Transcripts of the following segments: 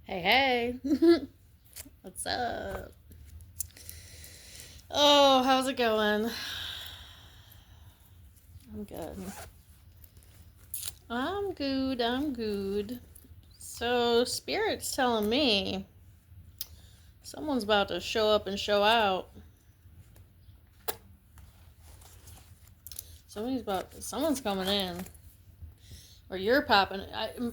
Hey, hey. What's up? Oh, how's it going? I'm good. I'm good. I'm good. So, Spirit's telling me someone's about to show up and show out. Someone's coming in. Or you're popping.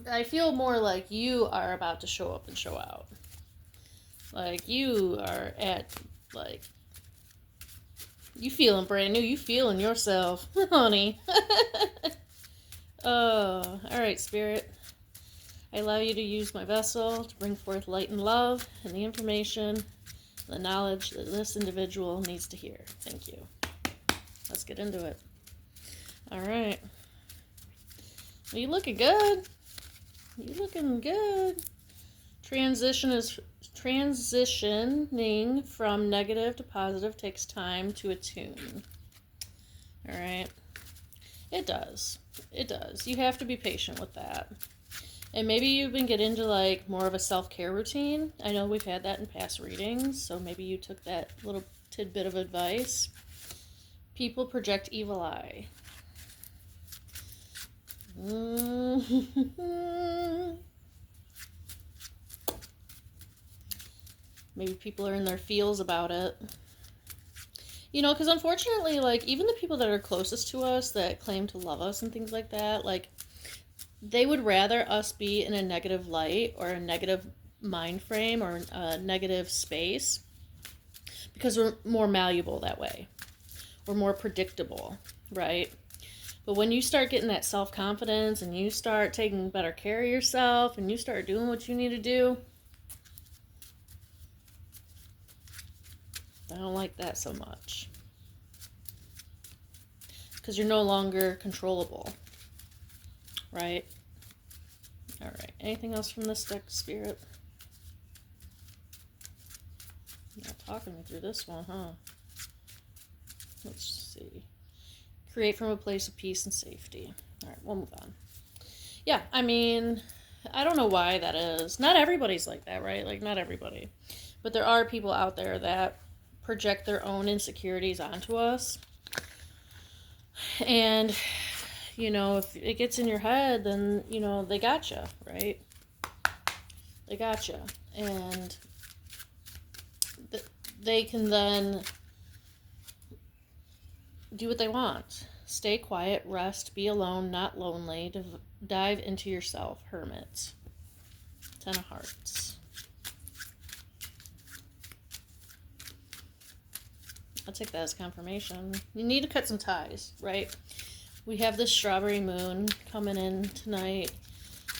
I feel more like you are about to show up and show out. Like, you are like, you feeling brand new. You feeling yourself, honey. Oh, alright, Spirit. I allow you to use my vessel to bring forth light and love and the information, the knowledge that this individual needs to hear. Thank you. Let's get into it. Alright. Well, you looking good. You looking good. Transitioning from negative to positive takes time to attune. Alright. It does. It does. You have to be patient with that. And maybe you've been getting into like more of a self-care routine. I know we've had that in past readings, so maybe you took that little tidbit of advice. People project evil eye. Maybe people are in their feels about it. You know, because unfortunately, like, even the people that are closest to us that claim to love us and things like that, like, they would rather us be in a negative light or a negative mind frame or a negative space because we're more malleable that way. We're more predictable, right? But when you start getting that self-confidence and you start taking better care of yourself and you start doing what you need to do, I don't like that so much. Because you're no longer controllable, right? Alright, anything else from this deck, Spirit? You're not talking me through this one, huh? Let's see. Create from a place of peace and safety. Alright, we'll move on. Yeah, I mean, I don't know why that is. Not everybody's like that, right? Like, not everybody. But there are people out there that project their own insecurities onto us. And, you know, if it gets in your head, then, you know, they gotcha, right? They gotcha. And they can then do what they want. Stay quiet, rest, be alone, not lonely. Dive into yourself, hermit. 10 of Hearts. I'll take that as confirmation. You need to cut some ties, right? We have this strawberry moon coming in tonight.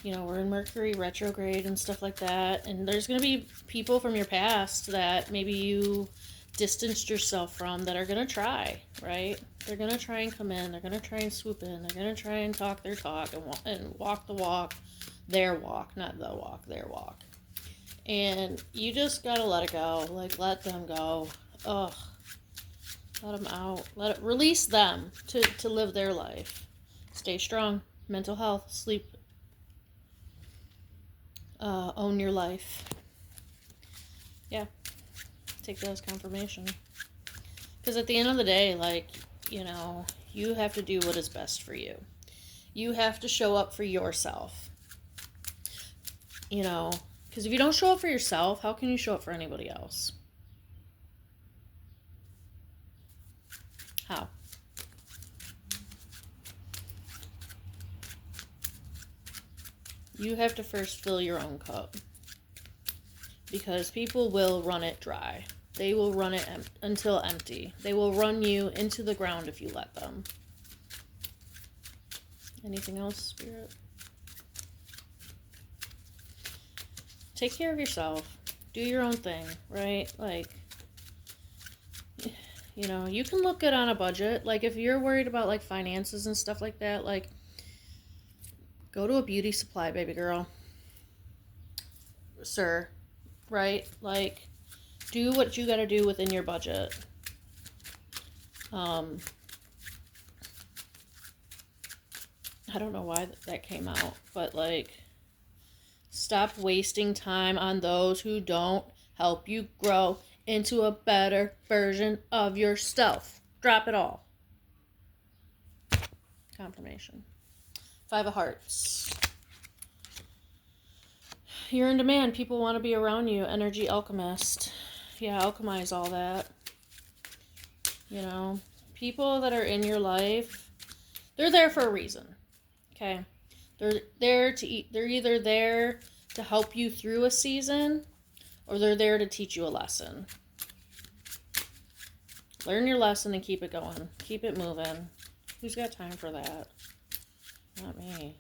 You know, we're in Mercury retrograde and stuff like that. And there's going to be people from your past that maybe you distanced yourself from that are going to try, right? They're going to try and come in. They're going to try and swoop in. They're going to try and talk their talk and walk the walk. Their walk, not the walk, their walk. And you just got to let it go. Like, let them go. Ugh. Let them out. Release them to live their life. Stay strong. Mental health. Sleep. Own your life. Yeah. Take that as confirmation. Because at the end of the day, like, you know, you have to do what is best for you. You have to show up for yourself. You know, because if you don't show up for yourself, how can you show up for anybody else? How? You have to first fill your own cup. Because people will run it dry. They will run it until empty. They will run you into the ground if you let them. Anything else, Spirit? Take care of yourself. Do your own thing, right? Like, you know, you can look good on a budget. Like, if you're worried about, like, finances and stuff like that, like, go to a beauty supply, baby girl. Sir, right? Like, do what you gotta do within your budget. I don't know why that came out, but, like, Stop wasting time on those who don't help you grow into a better version of yourself. Drop it all. Confirmation. 5 of Hearts. You're in demand. People want to be around you. Energy Alchemist. Yeah, alchemize all that. You know, people that are in your life, they're there for a reason. Okay? They're there to eat. They're either there to help you through a season, or they're there to teach you a lesson. Learn your lesson and keep it going. Keep it moving. Who's got time for that? Not me.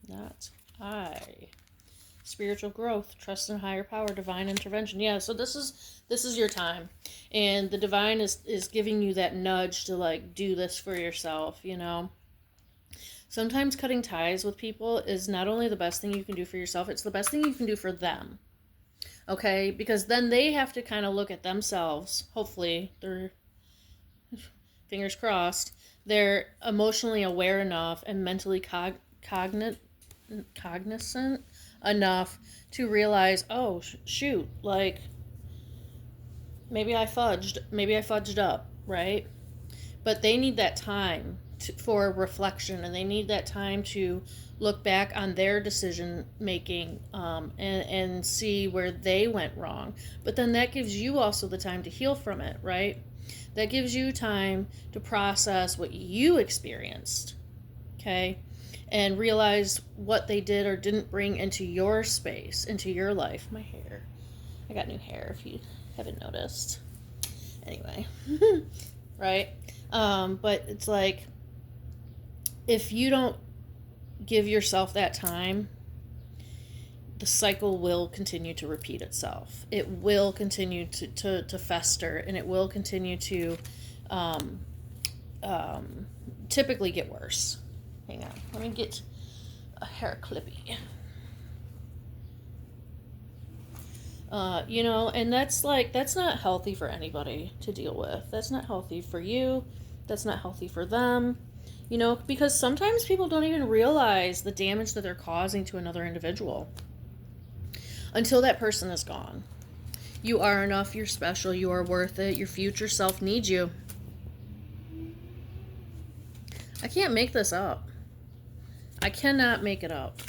Not I. Spiritual growth, trust in higher power, divine intervention. Yeah, so this is your time. And the divine is giving you that nudge to like do this for yourself, you know. Sometimes cutting ties with people is not only the best thing you can do for yourself, it's the best thing you can do for them. Okay? Because then they have to kind of look at themselves. Hopefully, they're, fingers crossed, they're emotionally aware enough and mentally cognizant enough to realize, oh, shoot, like, maybe I fudged up, right? But they need that time for reflection, and they need that time to look back on their decision making and see where they went wrong. But then that gives you also the time to heal from it, right? That gives you time to process what you experienced, okay? And realize what they did or didn't bring into your space, into your life. My hair. I got new hair if you haven't noticed. Anyway. Right? But it's like, if you don't give yourself that time, the cycle will continue to repeat itself. It will continue to fester, and it will continue to typically get worse. Hang on, let me get a hair clippy. You know, and that's not healthy for anybody to deal with. That's not healthy for you. That's not healthy for them. You know, because sometimes people don't even realize the damage that they're causing to another individual until that person is gone. You are enough. You're special. You are worth it. Your future self needs you. I can't make this up. I cannot make it up.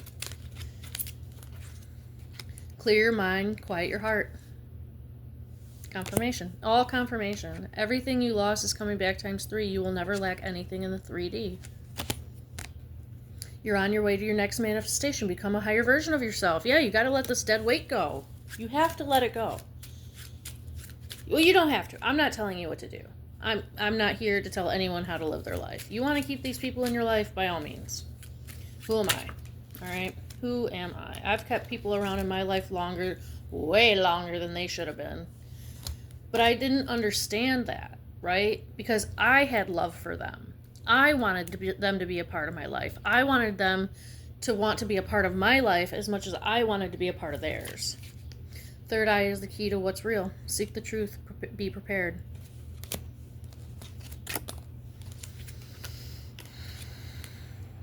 Clear your mind, quiet your heart. Confirmation. All confirmation. Everything you lost is coming back times 3. You will never lack anything in the 3D. You're on your way to your next manifestation. Become a higher version of yourself. Yeah, you got to let this dead weight go. You have to let it go. Well, you don't have to. I'm not telling you what to do. I'm not here to tell anyone how to live their life. You want to keep these people in your life, by all means. Who am I? All right? Who am I? I've kept people around in my life longer, way longer than they should have been. But I didn't understand that, right? Because I had love for them. I wanted them to be a part of my life. I wanted them to want to be a part of my life as much as I wanted to be a part of theirs. Third eye is the key to what's real. Seek the truth. Be prepared.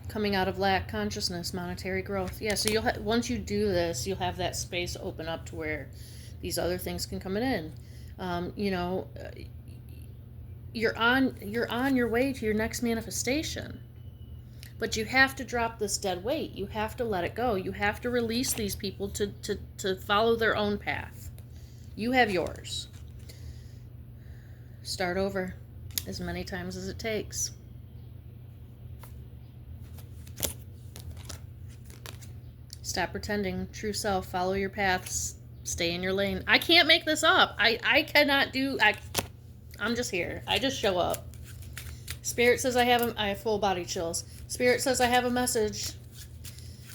Coming out of lack, consciousness, monetary growth. Yeah, so once you do this, you'll have that space open up to where these other things can come in. You know, you're on your way to your next manifestation. But you have to drop this dead weight. You have to let it go. You have to release these people to follow their own path. You have yours. Start over as many times as it takes. Stop pretending. True self. Follow your paths. Stay in your lane. I can't make this up. I cannot do... I'm just here. I just show up. Spirit says I have full body chills. Spirit says I have a message.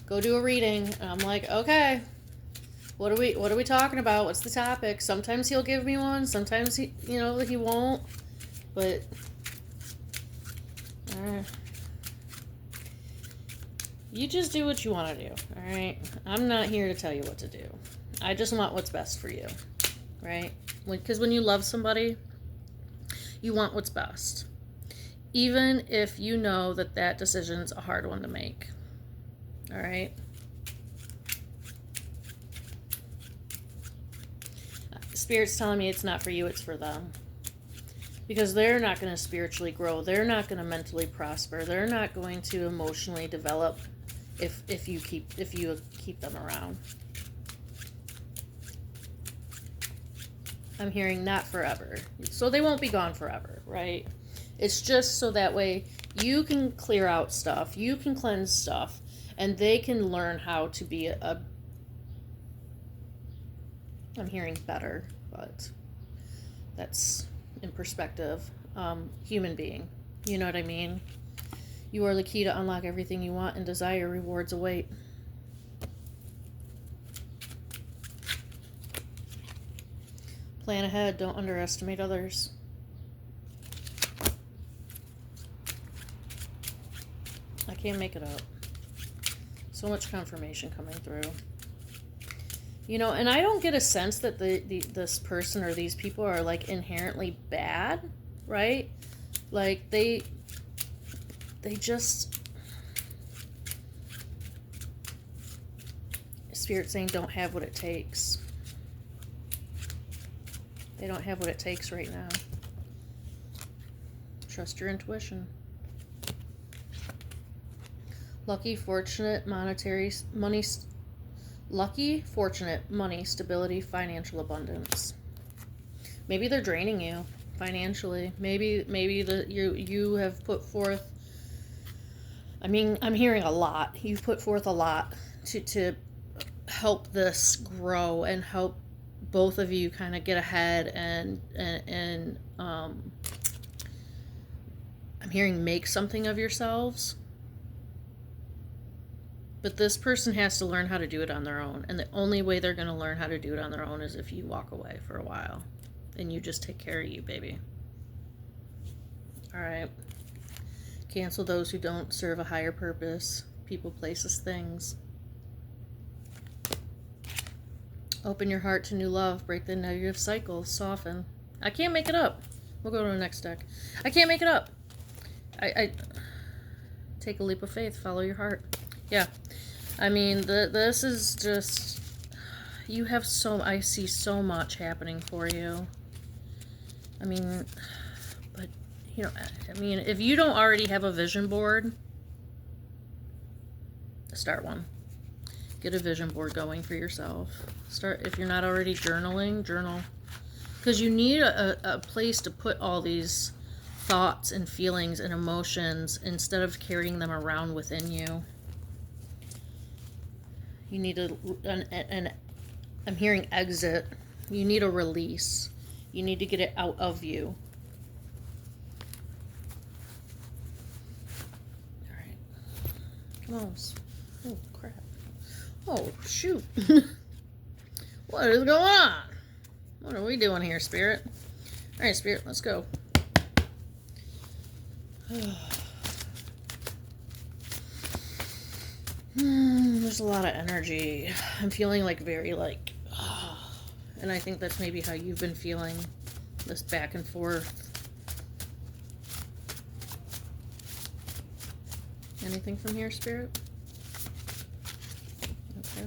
Go do a reading. And I'm like, okay. What are we talking about? What's the topic? Sometimes he'll give me one. Sometimes he won't. But you just do what you want to do. All right. I'm not here to tell you what to do. I just want what's best for you. Right? Because when you love somebody, you want what's best. Even if you know that decision's a hard one to make. All right. Spirit's telling me it's not for you, it's for them. Because they're not going to spiritually grow. They're not going to mentally prosper. They're not going to emotionally develop if you keep them around. I'm hearing not forever. So they won't be gone forever, right? It's just so that way you can clear out stuff, you can cleanse stuff, and they can learn how to be I'm hearing better, but that's in perspective, human being. You know what I mean? You are the key to unlock everything you want and desire. Rewards await. Plan ahead. Don't underestimate others. I can't make it up. So much confirmation coming through. You know, and I don't get a sense that this person or these people are like inherently bad, right? Like they just, Spirit saying don't have what it takes. They don't have what it takes right now. Trust your intuition. Lucky, fortunate, lucky, fortunate, money, stability, financial abundance. Maybe they're draining you financially. Maybe you have put forth, I mean, I'm hearing a lot. You've put forth a lot to help this grow and help both of you kind of get ahead and I'm hearing make something of yourselves. But this person has to learn how to do it on their own. And the only way they're going to learn how to do it on their own is if you walk away for a while. And you just take care of you, baby. All right. Cancel those who don't serve a higher purpose. People, places, things. Open your heart to new love. Break the negative cycle. Soften. I can't make it up. We'll go to the next deck. I can't make it up. I take a leap of faith. Follow your heart. Yeah. I mean, this is just, you have I see so much happening for you. I mean, but, you know, I mean, if you don't already have a vision board, start one. Get a vision board going for yourself. If you're not already journaling, journal. Because you need a place to put all these thoughts and feelings and emotions instead of carrying them around within you. You need I'm hearing exit. You need a release. You need to get it out of you. All right. Come on. Oh, crap. Oh, shoot. What is going on? What are we doing here, Spirit? All right, Spirit, let's go. There's a lot of energy. I'm feeling like very like, and I think that's maybe how you've been feeling, this back and forth. Anything from here, Spirit? Okay.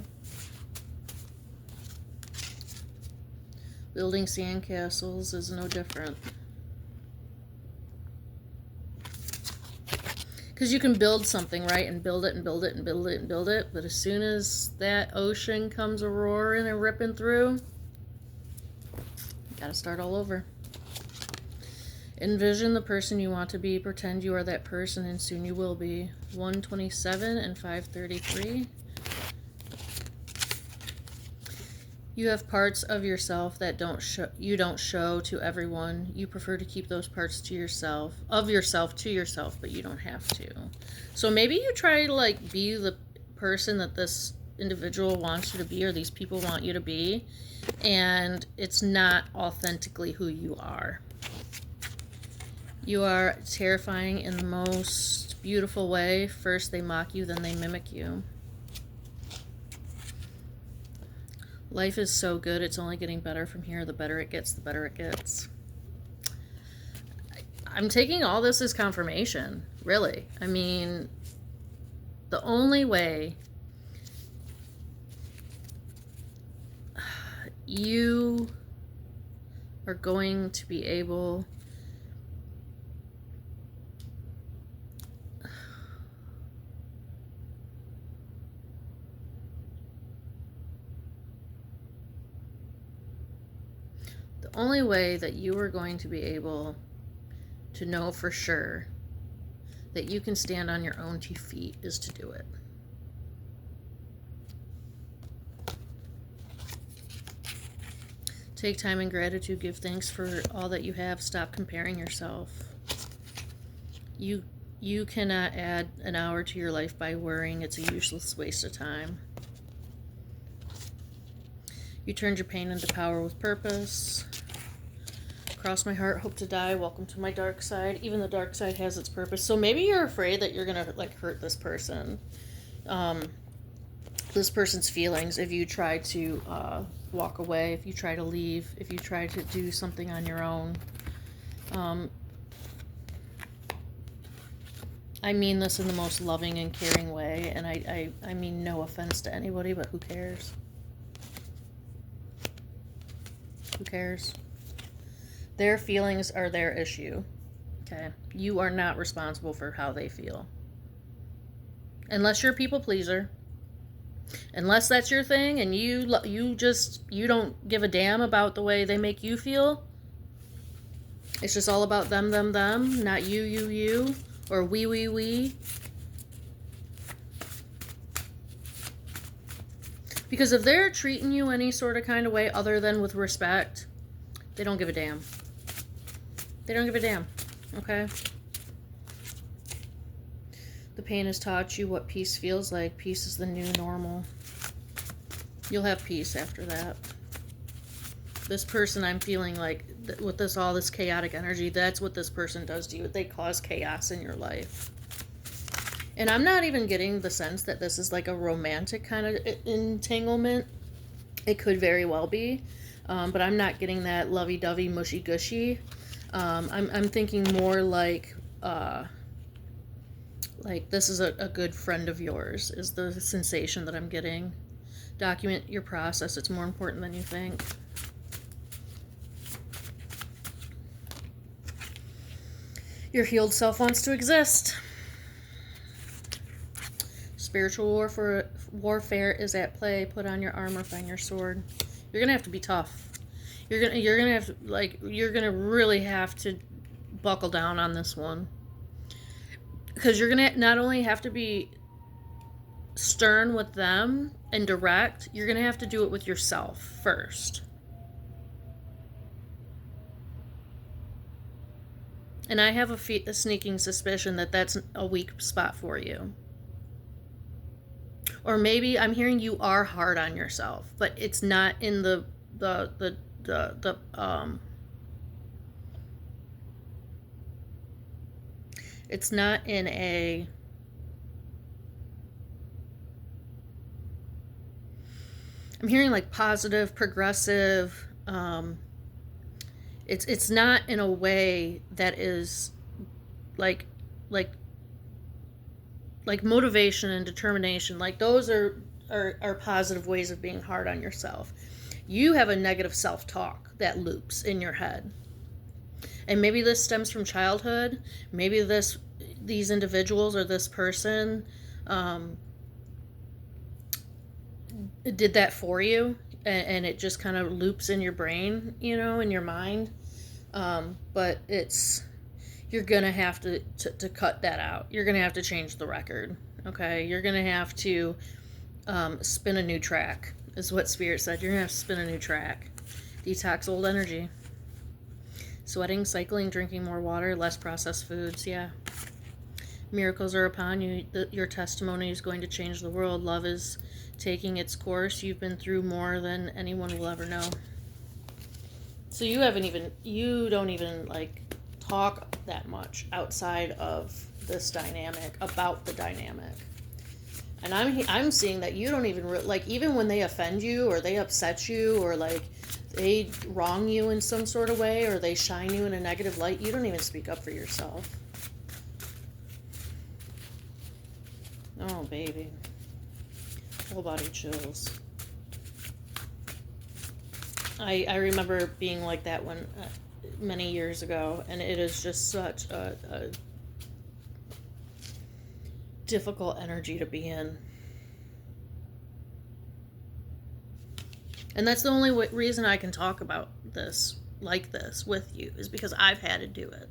Building sandcastles is no different. Because you can build something, right? And build it and build it and build it and build it. But as soon as that ocean comes a-roaring and ripping through, you gotta start all over. Envision the person you want to be. Pretend you are that person, and soon you will be. 127 and 533. You have parts of yourself that you don't show to everyone. You prefer to keep those parts to yourself, to yourself, but you don't have to. So maybe you try to like be the person that this individual wants you to be, or these people want you to be, and it's not authentically who you are. You are terrifying in the most beautiful way. First they mock you, then they mimic you. Life is so good, it's only getting better from here. The better it gets, the better it gets. I'm taking all this as confirmation, really. I mean, the only way you are going to be able the only way that you are going to be able to know for sure that you can stand on your own 2 feet is to do it. Take time in gratitude, give thanks for all that you have, stop comparing yourself. You cannot add an hour to your life by worrying. It's a useless waste of time. You turned your pain into power with purpose. Cross my heart, hope to die, welcome to my dark side. Even the dark side has its purpose. So maybe you're afraid that you're gonna like hurt this person. This person's feelings if you try to walk away, if you try to leave, if you try to do something on your own. I mean this in the most loving and caring way, and I mean no offense to anybody, but who cares? Who cares? Their feelings are their issue, okay? You are not responsible for how they feel. Unless you're a people pleaser. Unless that's your thing and you don't give a damn about the way they make you feel. It's just all about them, not you, or we. Because if they're treating you any sort of kind of way other than with respect, they don't give a damn. They don't give a damn, okay? The pain has taught you what peace feels like. Peace is the new normal. You'll have peace after that. This person, I'm feeling like, with all this chaotic energy, that's what this person does to you. They cause chaos in your life. And I'm not even getting the sense that this is like a romantic kind of entanglement. It could very well be. But I'm not getting that lovey-dovey, mushy-gushy. I'm thinking more like this is a good friend of yours is the sensation that I'm getting. Document your process. It's more important than you think. Your healed self wants to exist. Spiritual warfare is at play. Put on your armor, find your sword. You're gonna have to be tough. You're gonna really have to buckle down on this one. Because you're gonna not only have to be stern with them and direct, you're gonna have to do it with yourself first. And I have a sneaking suspicion that that's a weak spot for you. Or maybe I'm hearing you are hard on yourself, but it's not in it's not in a I'm hearing like positive, progressive, it's not in a way that is like motivation and determination. Like those are positive ways of being hard on yourself. You have a negative self-talk that loops in your head. And maybe this stems from childhood. Maybe these individuals or this person did that for you, and it just kind of loops in your brain, in your mind. But you're going to have to cut that out. You're going to have to change the record, okay? You're going to have to spin a new track, is what Spirit said. You're going to have to spin a new track. Detox old energy. Sweating, cycling, drinking more water, less processed foods, yeah. Miracles are upon you. Your testimony is going to change the world. Love is taking its course. You've been through more than anyone will ever know. So you don't even like talk that much outside of this dynamic, about the dynamic. And I'm seeing that you don't even even when they offend you or they upset you or like they wrong you in some sort of way or they shine you in a negative light, you don't even speak up for yourself. Oh, baby. Full body chills. I remember being like that when many years ago, and it is just such a difficult energy to be in. And that's the only reason I can talk about this like this with you, is because I've had to do it.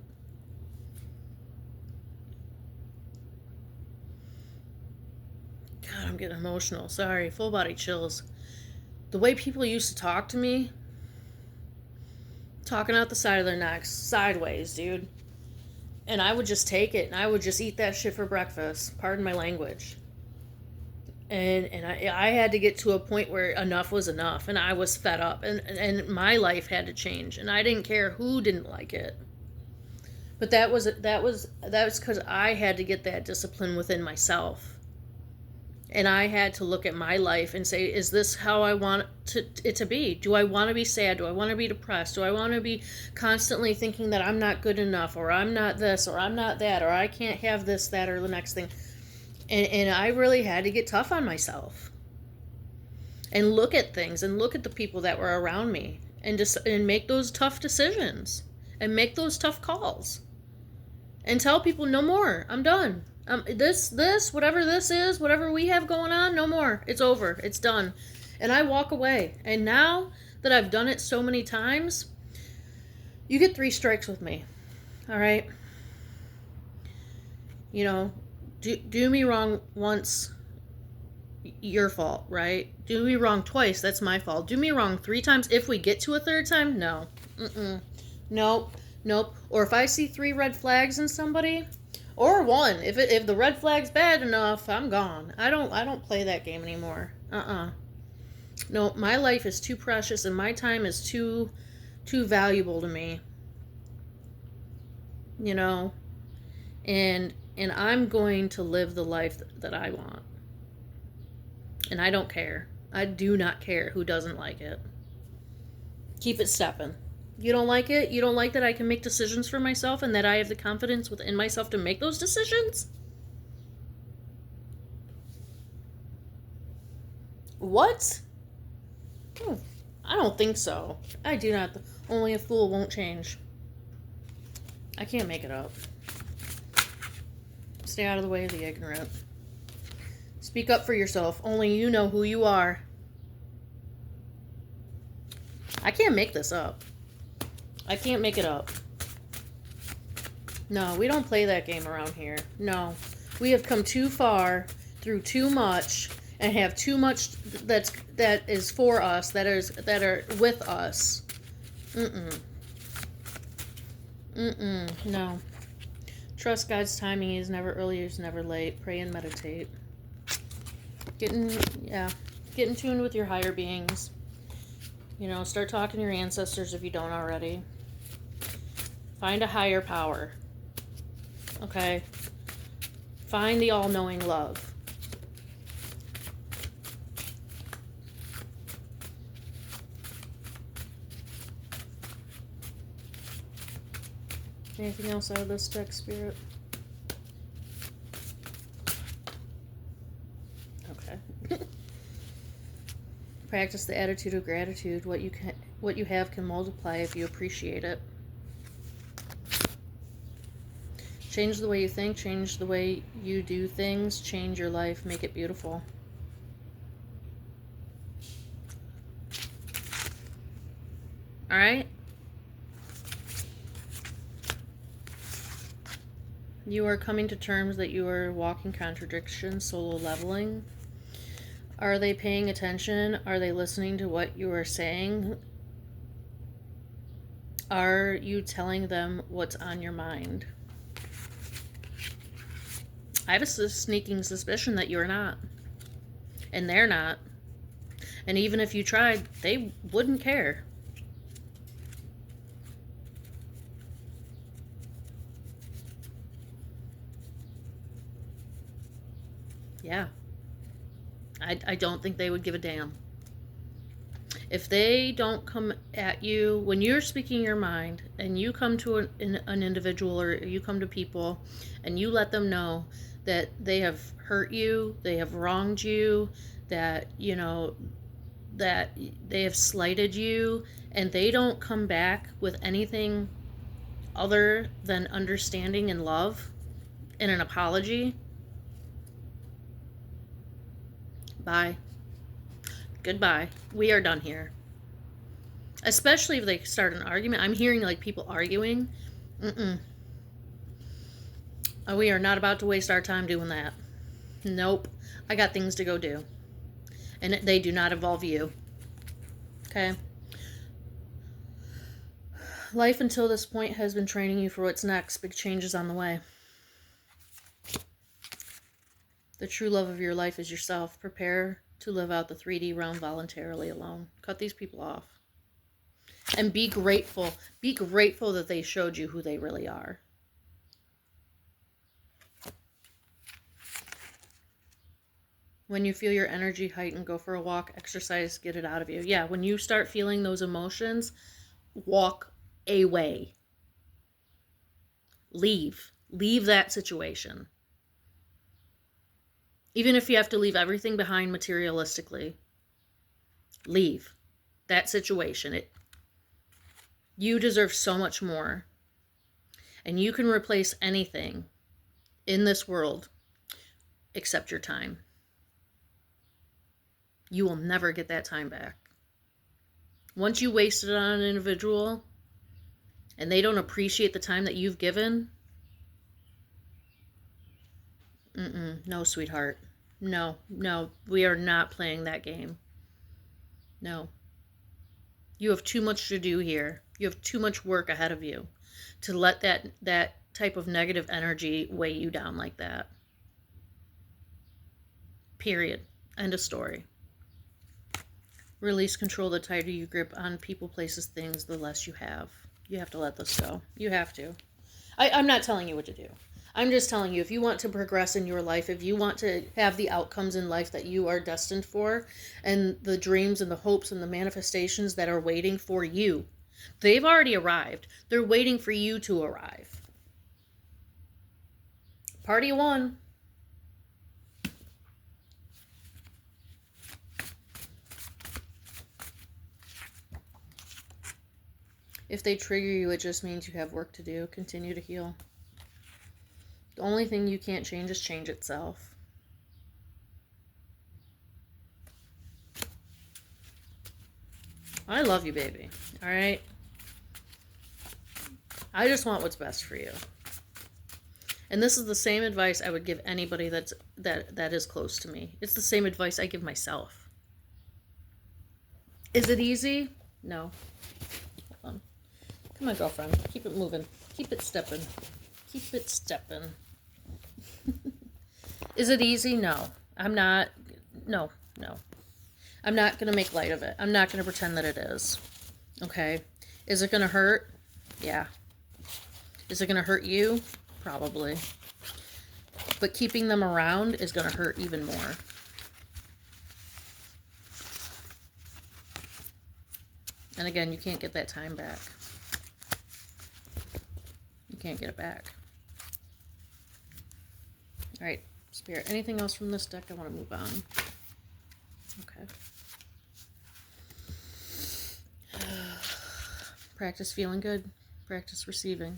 God, I'm getting emotional. Sorry, full body chills. The way people used to talk to me, talking out the side of their necks, sideways, dude. And I would just take it, and I would just eat that shit for breakfast. Pardon my language. And I had to get to a point where enough was enough, and I was fed up, and my life had to change, and I didn't care who didn't like it. But that was because I had to get that discipline within myself. And I had to look at my life and say, is this how I want it to be? Do I want to be sad? Do I want to be depressed? Do I want to be constantly thinking that I'm not good enough, or I'm not this, or I'm not that, or I can't have this, that, or the next thing? And I really had to get tough on myself. And look at things, and look at the people that were around me, and make those tough decisions, and make those tough calls. And tell people, no more. I'm done. Whatever this is, whatever we have going on, no more. It's over. It's done. And I walk away. And now that I've done it so many times, you get 3 strikes with me. All right? You know, do me wrong once, your fault, right? Do me wrong twice, that's my fault. Do me wrong 3 times. If we get to a 3rd time, no. Nope. Or if I see 3 red flags in somebody, or 1, if the red flag's bad enough, I'm gone. I don't play that game anymore. No, my life is too precious, and my time is too valuable to me. You know, and I'm going to live the life that I want. And I don't care. I do not care who doesn't like it. Keep it stepping. You don't like it? You don't like that I can make decisions for myself, and that I have the confidence within myself to make those decisions? What? I don't think so. I do not. Only a fool won't change. I can't make it up. Stay out of the way of the ignorant. Speak up for yourself. Only you know who you are. I can't make this up. I can't make it up. No, we don't play that game around here. No. We have come too far, through too much, and have too much that is for us, that are with us. No. Trust God's timing. He is never early, he is never late. Pray and meditate. Get in tune with your higher beings. You know, start talking to your ancestors if you don't already. Find a higher power. Okay? Find the all-knowing love. Anything else out of this deck, Spirit? Okay. Practice the attitude of gratitude. What you have can multiply if you appreciate it. Change the way you think, change the way you do things, change your life, make it beautiful. All right? You are coming to terms that you are walking contradictions, solo leveling. Are they paying attention? Are they listening to what you are saying? Are you telling them what's on your mind? I have a sneaking suspicion that you're not. And they're not. And even if you tried, they wouldn't care. Yeah. I don't think they would give a damn. If they don't come at you, when you're speaking your mind, and you come to an individual, or you come to people, and you let them know that they have hurt you, they have wronged you, that, you know, that they have slighted you and they don't come back with anything other than understanding and love and an apology, bye. Goodbye. We are done here. Especially if they start an argument. I'm hearing like people arguing. We are not about to waste our time doing that. Nope. I got things to go do. And they do not involve you. Okay? Life until this point has been training you for what's next. Big changes on the way. The true love of your life is yourself. Prepare to live out the 3D realm voluntarily alone. Cut these people off. And be grateful. Be grateful that they showed you who they really are. When you feel your energy heighten, go for a walk, exercise, get it out of you. Yeah, when you start feeling those emotions, walk away. Leave. Leave that situation. Even if you have to leave everything behind materialistically, leave that situation. You deserve so much more. And you can replace anything in this world except your time. You will never get that time back. Once you waste it on an individual and they don't appreciate the time that you've given, no, sweetheart. No, we are not playing that game. No. You have too much to do here. You have too much work ahead of you to let that type of negative energy weigh you down like that. Period. End of story. Release control. The tighter you grip on people, places, things, the less you have. You have to let this go. You have to. I'm not telling you what to do. I'm just telling you, if you want to progress in your life, if you want to have the outcomes in life that you are destined for, and the dreams and the hopes and the manifestations that are waiting for you, they've already arrived. They're waiting for you to arrive. Party one. If they trigger you, it just means you have work to do. Continue to heal. The only thing you can't change is change itself. I love you, baby. All right? I just want what's best for you. And this is the same advice I would give anybody that is close to me. It's the same advice I give myself. Is it easy? No. Hold on. Come on, girlfriend. Keep it moving. Keep it stepping. Keep it stepping. Is it easy? No. I'm not. No. I'm not going to make light of it. I'm not going to pretend that it is. Okay? Is it going to hurt? Yeah. Is it going to hurt you? Probably. But keeping them around is going to hurt even more. And again, you can't get that time back. You can't get it back. All right, Spirit. Anything else from this deck? I want to move on. Okay. Practice feeling good. Practice receiving.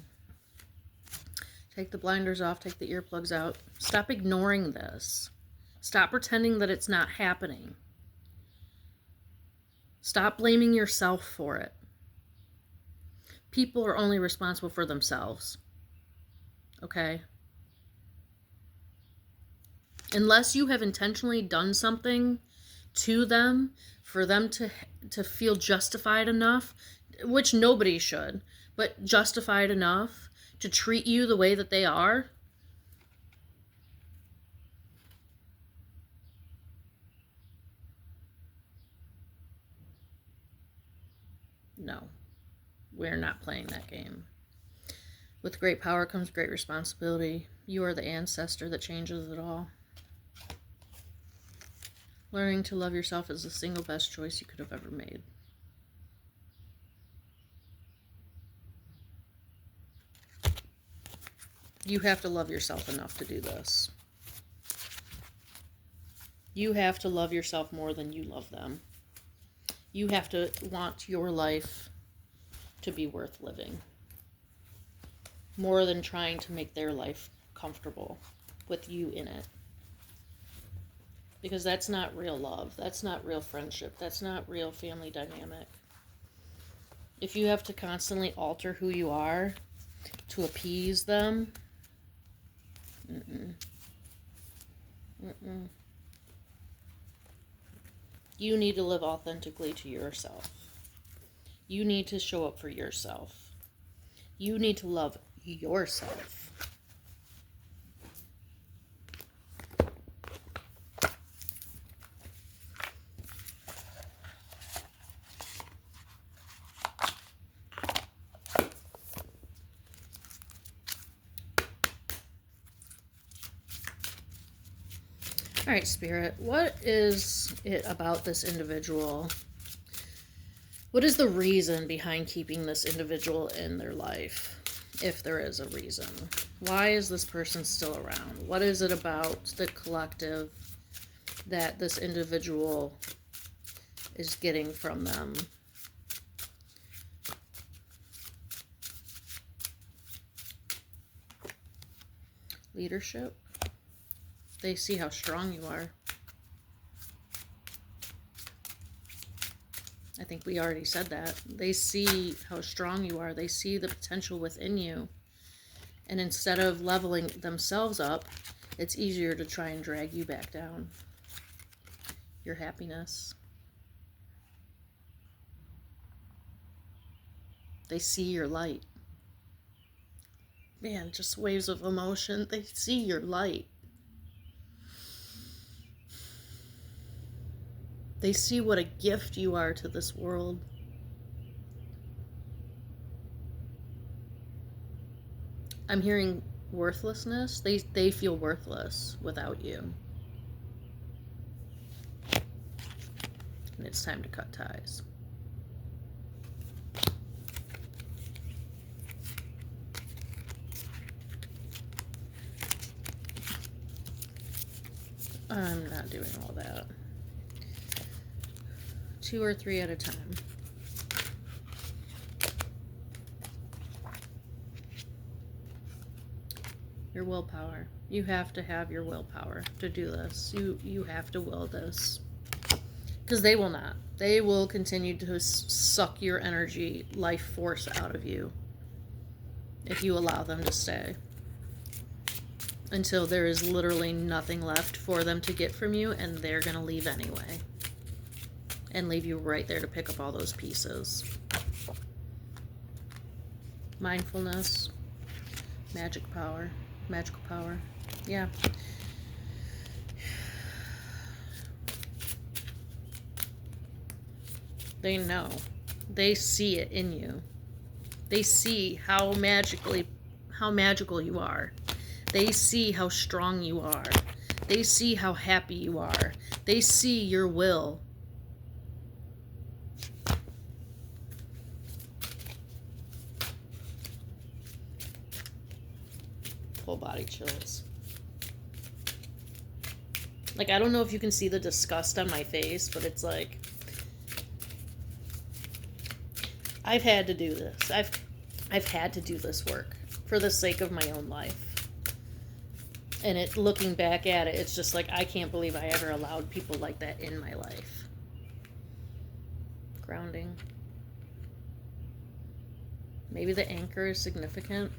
Take the blinders off. Take the earplugs out. Stop ignoring this. Stop pretending that it's not happening. Stop blaming yourself for it. People are only responsible for themselves. Okay? Unless you have intentionally done something to them for them to feel justified enough, which nobody should, but justified enough to treat you the way that they are, no, we're not playing that game. With great power comes great responsibility. You are the ancestor that changes it all. Learning to love yourself is the single best choice you could have ever made. You have to love yourself enough to do this. You have to love yourself more than you love them. You have to want your life to be worth living. More than trying to make their life comfortable with you in it. Because that's not real love. That's not real friendship. That's not real family dynamic. If you have to constantly alter who you are to appease them, you need to live authentically to yourself. You need to show up for yourself. You need to love yourself. All right, Spirit, what is it about this individual? What is the reason behind keeping this individual in their life, if there is a reason? Why is this person still around? What is it about the collective that this individual is getting from them? Leadership? They see how strong you are. I think we already said that. They see how strong you are. They see the potential within you. And instead of leveling themselves up, it's easier to try and drag you back down. Your happiness. They see your light. Man, just waves of emotion. They see your light. They see what a gift you are to this world. I'm hearing worthlessness. They feel worthless without you. And it's time to cut ties. I'm not doing all that. 2 or 3 at a time. Your willpower. You have to have your willpower to do this. You have to will this. Because they will not. They will continue to suck your energy, life force out of you if you allow them to stay. Until there is literally nothing left for them to get from you, and they're going to leave anyway. And leave you right there to pick up all those pieces. Mindfulness. Magical power. Yeah. They know. They see it in you. They see how magical you are. They see how strong you are. They see how happy you are. They see your will. Full body chills. Like, I don't know if you can see the disgust on my face, but it's like, I've had to do this. I've had to do this work for the sake of my own life. And looking back at it, it's just like, I can't believe I ever allowed people like that in my life. Grounding. Maybe the anchor is significant.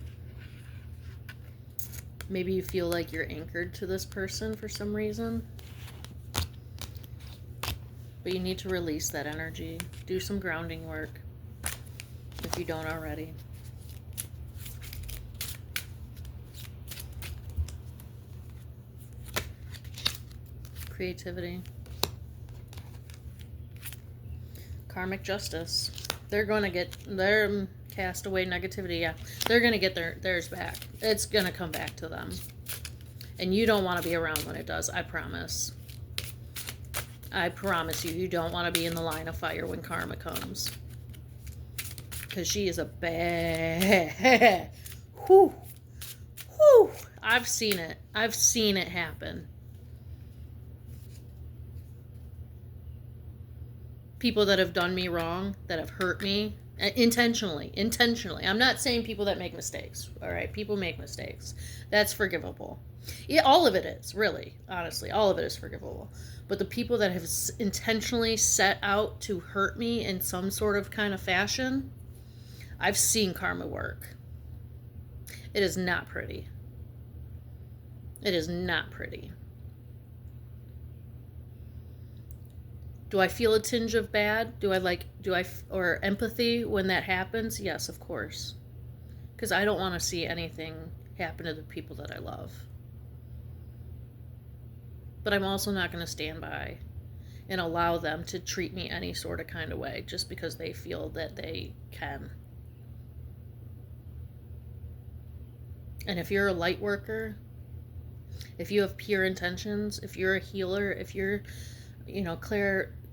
Maybe you feel like you're anchored to this person for some reason. But you need to release that energy. Do some grounding work if you don't already. Creativity. Karmic justice. They're going to get their cast away negativity. Yeah, they're going to get theirs back. It's going to come back to them. And you don't want to be around when it does. I promise. I promise you, you don't want to be in the line of fire when karma comes. Because she is a bad... Whew. Whew. I've seen it. I've seen it happen. people that have done me wrong, that have hurt me intentionally. I'm not saying people that make mistakes. All right, people make mistakes. That's forgivable. Yeah, all of it is, really, honestly, all of it is forgivable. But the people that have intentionally set out to hurt me in some sort of kind of fashion, I've seen karma work. It is not pretty. It is not pretty. Do I feel a tinge of bad? Or empathy when that happens? Yes, of course. Because I don't want to see anything happen to the people that I love. But I'm also not going to stand by and allow them to treat me any sort of kind of way just because they feel that they can. And if you're a light worker, if you have pure intentions, if you're a healer, if you're,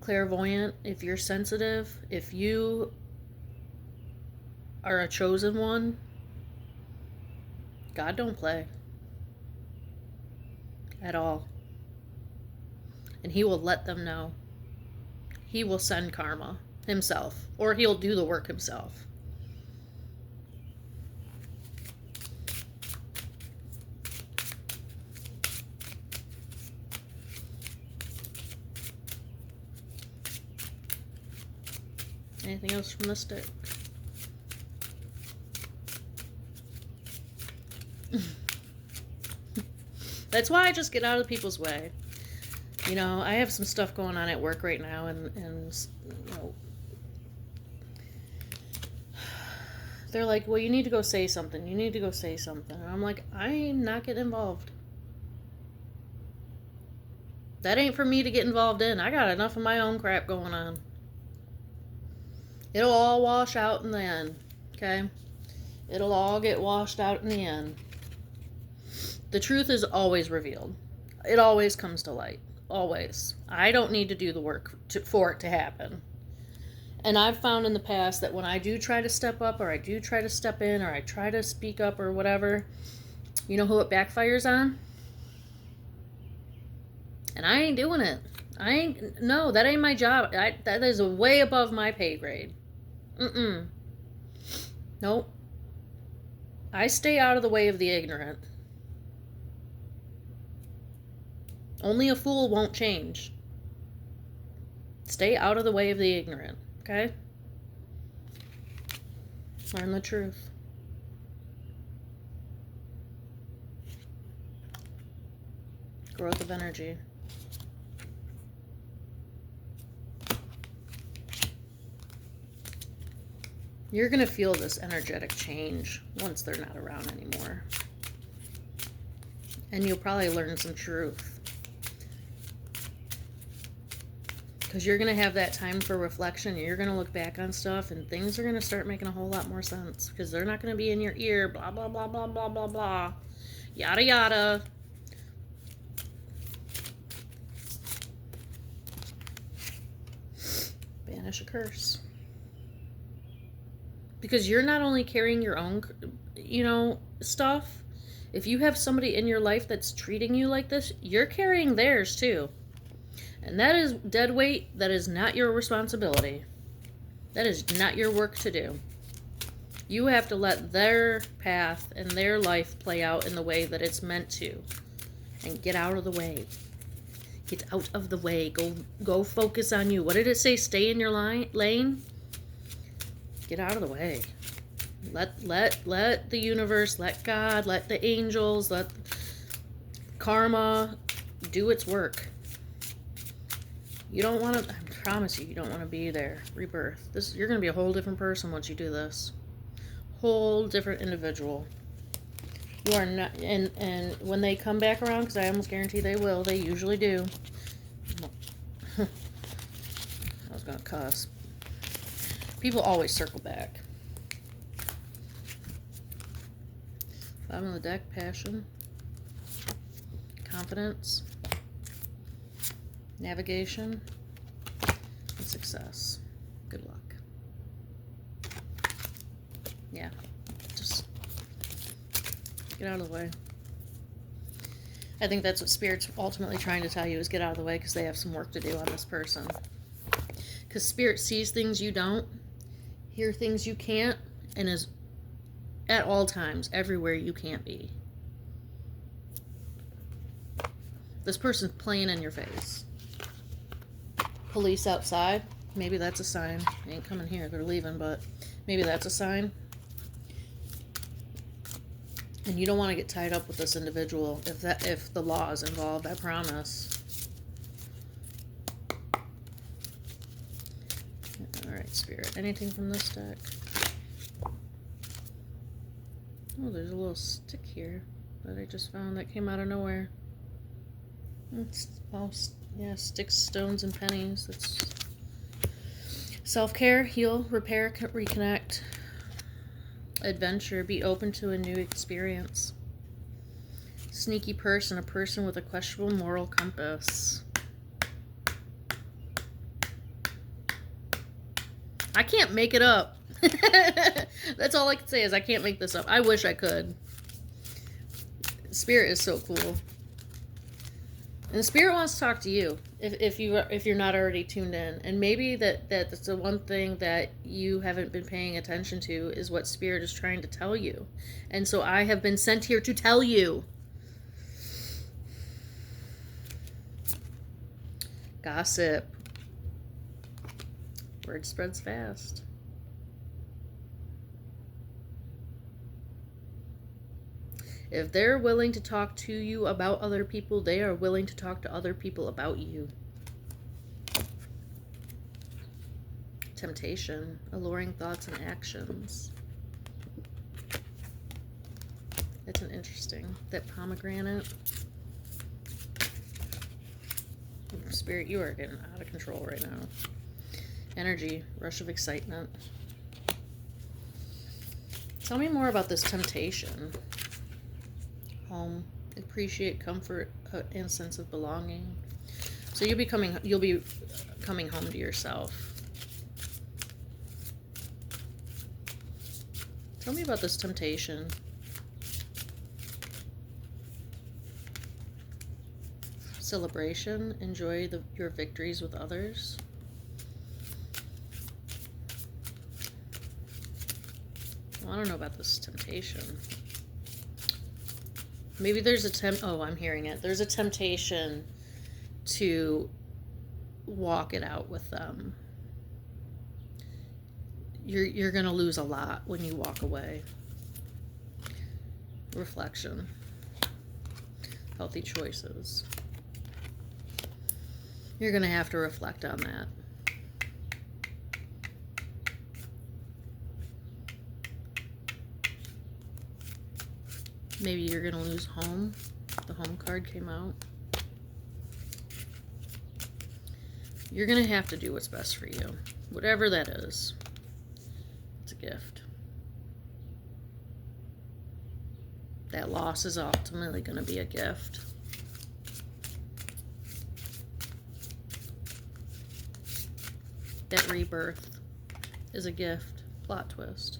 clairvoyant, if you're sensitive, if you are a chosen one, God don't play at all. And he will let them know. He will send karma himself, or he'll do the work himself. Anything else from this deck? That's why I just get out of people's way. I have some stuff going on at work right now, and they're like, well, you need to go say something. You need to go say something. And I'm like, I'm not getting involved. That ain't for me to get involved in. I got enough of my own crap going on. It'll all wash out in the end, okay? It'll all get washed out in the end. The truth is always revealed. It always comes to light. Always. I don't need to do the work for it to happen. And I've found in the past that when I do try to step up, or I do try to step in, or I try to speak up, or whatever, you know who it backfires on? And I ain't doing it. No, that ain't my job. That is way above my pay grade. Nope. I stay out of the way of the ignorant. Only a fool won't change. Stay out of the way of the ignorant, okay? Learn the truth. Growth of energy. You're going to feel this energetic change once they're not around anymore. And you'll probably learn some truth. Because you're going to have that time for reflection. And you're going to look back on stuff, and things are going to start making a whole lot more sense. Because they're not going to be in your ear, blah, blah, blah, blah, blah, blah, blah. Yada, yada. Banish a curse. Because you're not only carrying your own, stuff. If you have somebody in your life that's treating you like this, you're carrying theirs too. And that is dead weight. That is not your responsibility. That is not your work to do. You have to let their path and their life play out in the way that it's meant to. And get out of the way. Get out of the way. Go focus on you. What did it say? Stay in your lane? Get out of the way. Let the universe, let God, let the angels, let karma do its work. You don't want to, I promise you don't want to be there. Rebirth. You're going to be a whole different person once you do this. Whole different individual. You are not, and when they come back around, because I almost guarantee they will, they usually do. I was going to cuss. People always circle back. Bottom of the deck, passion, confidence, navigation, and success. Good luck. Yeah, just get out of the way. I think that's what Spirit's ultimately trying to tell you, is get out of the way, because they have some work to do on this person. Because Spirit sees things you don't, hear things you can't, and is at all times everywhere you can't be. This person's playing in your face. Police outside. Maybe that's a sign. They ain't coming here. They're leaving, but maybe that's a sign. And you don't want to get tied up with this individual if the law is involved, I promise. Alright, Spirit. Anything from this deck? Oh, there's a little stick here that I just found that came out of nowhere. It's, oh, yeah, sticks, stones, and pennies. That's self-care, heal, repair, reconnect, adventure, be open to a new experience. Sneaky person, a person with a questionable moral compass. I can't make it up. That's all I can say is I can't make this up. I wish I could. Spirit is so cool. And Spirit wants to talk to you if you're not already tuned in. And maybe that's the one thing that you haven't been paying attention to is what Spirit is trying to tell you. And so I have been sent here to tell you. Gossip. Word spreads fast. If they're willing to talk to you about other people, they are willing to talk to other people about you. Temptation, alluring thoughts and actions. It's an interesting. That pomegranate. Spirit, you are getting out of control right now. Energy, rush of excitement. Tell me more about this temptation. Home, appreciate comfort and sense of belonging. So you'll be coming home to yourself. Tell me about this temptation. Celebration, enjoy your victories with others. Well, I don't know about this temptation. Maybe there's a oh, I'm hearing it. There's a temptation to walk it out with them. You're going to lose a lot when you walk away. Reflection. Healthy choices. You're going to have to reflect on that. Maybe you're going to lose home. The home card came out. You're going to have to do what's best for you. Whatever that is. It's a gift. That loss is ultimately going to be a gift. That rebirth is a gift. Plot twist.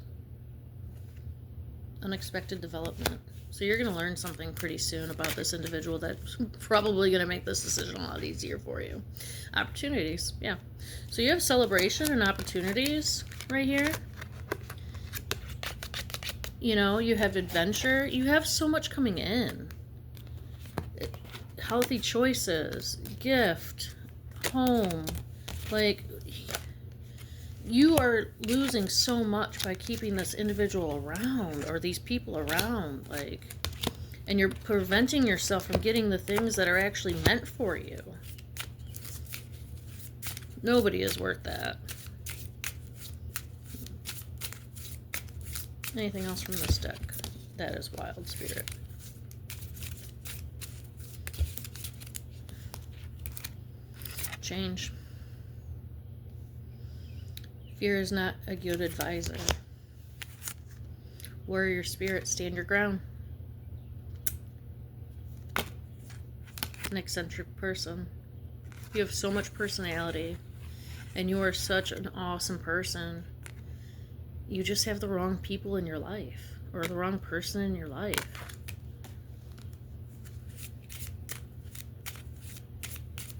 Unexpected development. So you're going to learn something pretty soon about this individual that's probably going to make this decision a lot easier for you. Opportunities, yeah. So you have celebration and opportunities right here. You know, you have adventure. You have so much coming in. Healthy choices, gift, home. Like, you are losing so much by keeping this individual around or these people around, like, and you're preventing yourself from getting the things that are actually meant for you. Nobody is worth that. Anything else from this deck? That is wild, Spirit. Change. Fear is not a good advisor. Warrior spirit, stand your ground. An eccentric person. You have so much personality, and you are such an awesome person. You just have the wrong people in your life, or the wrong person in your life.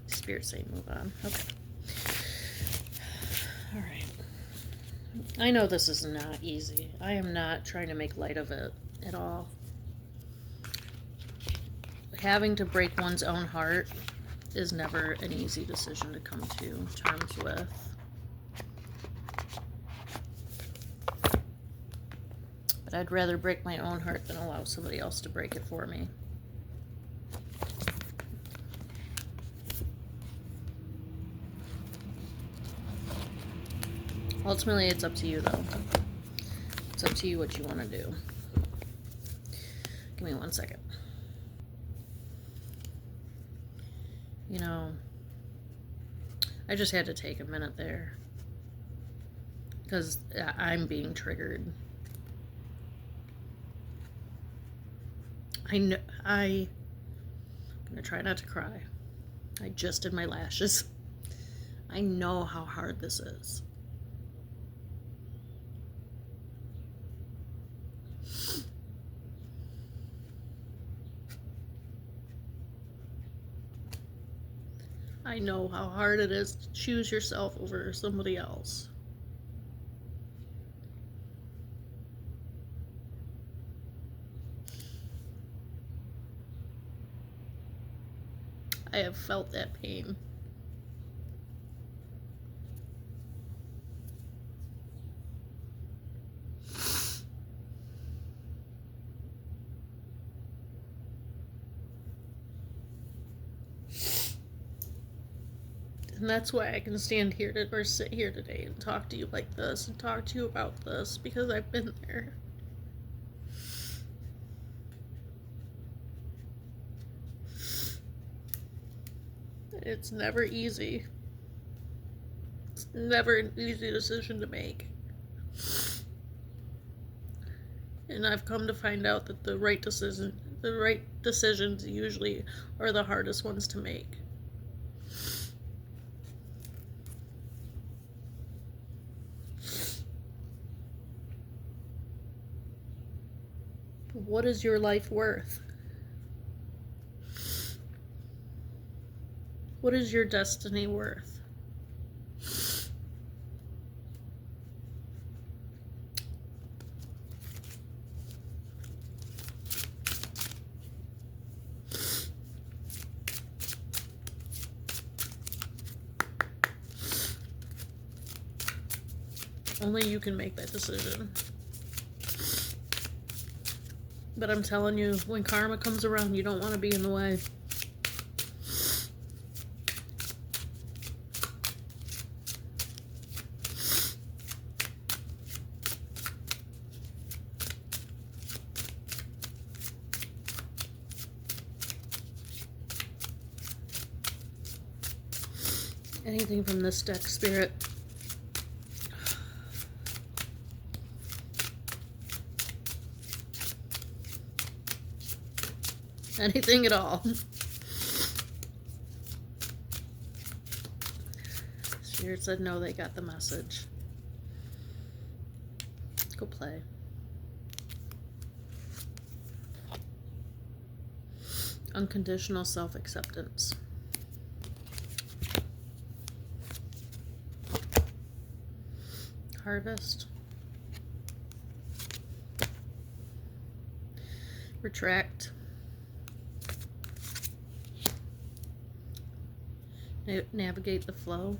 Spirit saying move on. Okay. I know this is not easy. I am not trying to make light of it at all. Having to break one's own heart is never an easy decision to come to terms with. But I'd rather break my own heart than allow somebody else to break it for me. Ultimately, it's up to you, though. It's up to you what you want to do. Give me 1 second. You know, I just had to take a minute there. Because I'm being triggered. I'm going to try not to cry. I just did my lashes. I know how hard this is. I know how hard it is to choose yourself over somebody else. I have felt that pain. And that's why I can stand here or sit here today and talk to you like this and talk to you about this, because I've been there. It's never easy. It's never an easy decision to make. And I've come to find out that the right decisions usually are the hardest ones to make. What is your life worth? What is your destiny worth? Only you can make that decision. But I'm telling you, when karma comes around, you don't want to be in the way. Anything from this deck, Spirit? Anything at all. Spirit said no, they got the message. Go play. Unconditional self-acceptance. Harvest. Retract. Navigate the flow.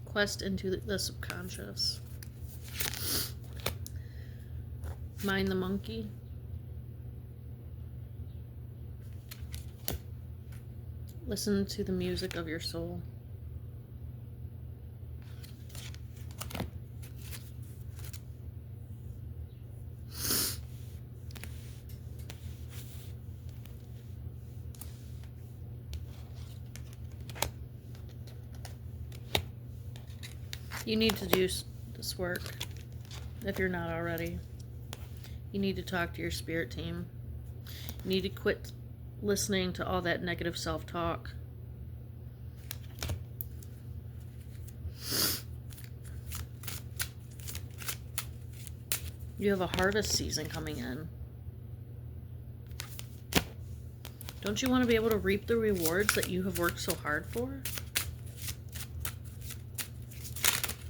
Quest into the subconscious. Mind the monkey. Listen to the music of your soul. You need to do this work if you're not already. You need to talk to your spirit team. You need to quit listening to all that negative self-talk. You have a harvest season coming in. Don't you want to be able to reap the rewards that you have worked so hard for?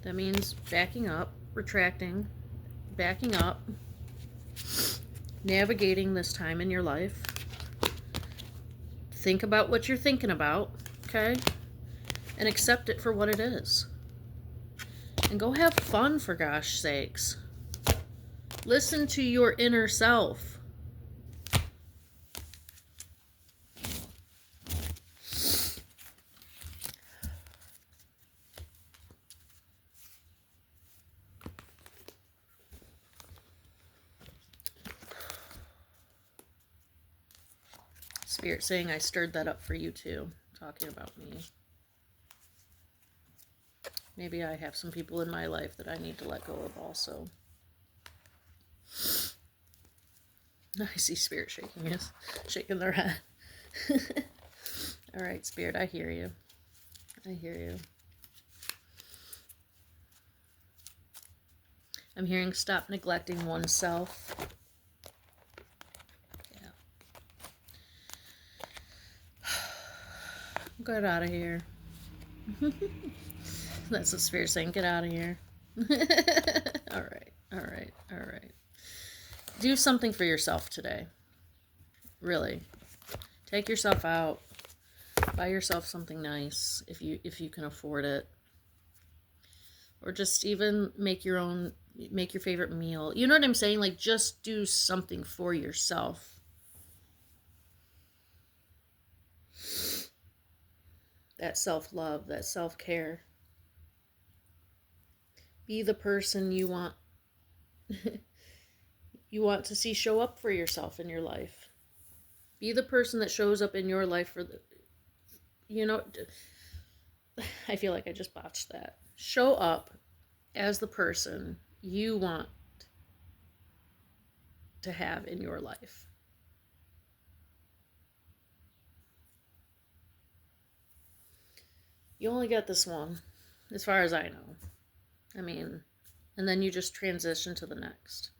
That means backing up, retracting, backing up, navigating this time in your life. Think about what you're thinking about, okay? And accept it for what it is. And go have fun, for gosh sakes. Listen to your inner self. Spirit saying I stirred that up for you too, talking about me. Maybe I have some people in my life that I need to let go of also. I see Spirit shaking their head. All right, Spirit, I hear you. I hear you. I'm hearing stop neglecting oneself. Yeah. Get out of here. That's what Spirit's saying. Get out of here. All right. All right. All right. Do something for yourself today. Really. Take yourself out. Buy yourself something nice if you can afford it. Or just even make your favorite meal. You know what I'm saying? Like, just do something for yourself. That self-love, that self-care. Be the person you want to see show up for yourself in your life. Be the person that shows up in your life for the, I feel like I just botched that. Show up as the person you want to have in your life. You only get this one, as far as I know. I mean, and then you just transition to the next.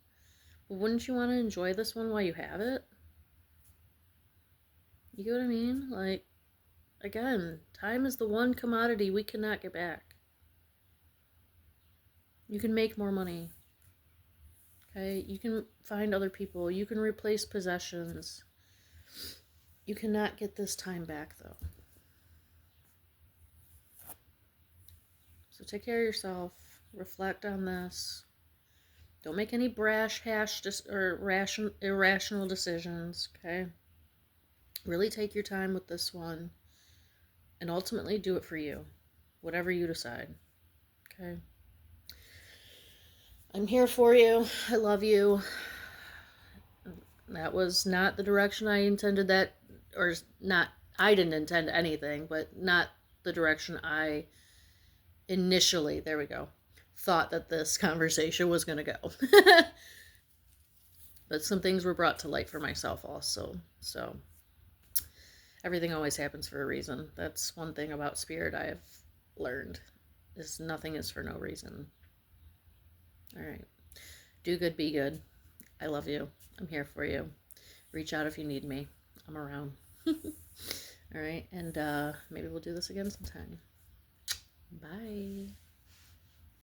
But wouldn't you want to enjoy this one while you have it? You get what I mean? Like, again, time is the one commodity we cannot get back. You can make more money. Okay? You can find other people. You can replace possessions. You cannot get this time back, though. So take care of yourself. Reflect on this. Don't make any brash, irrational decisions, okay? Really take your time with this one. And ultimately do it for you. Whatever you decide. Okay? I'm here for you. I love you. That was not the direction I intended that, or not, I didn't intend anything, but not the direction I initially, there we go, thought that this conversation was going to go. But some things were brought to light for myself also. So everything always happens for a reason. That's one thing about Spirit I have learned, is nothing is for no reason. All right. Do good, be good. I love you. I'm here for you. Reach out if you need me. I'm around. All right. And maybe we'll do this again sometime. Bye.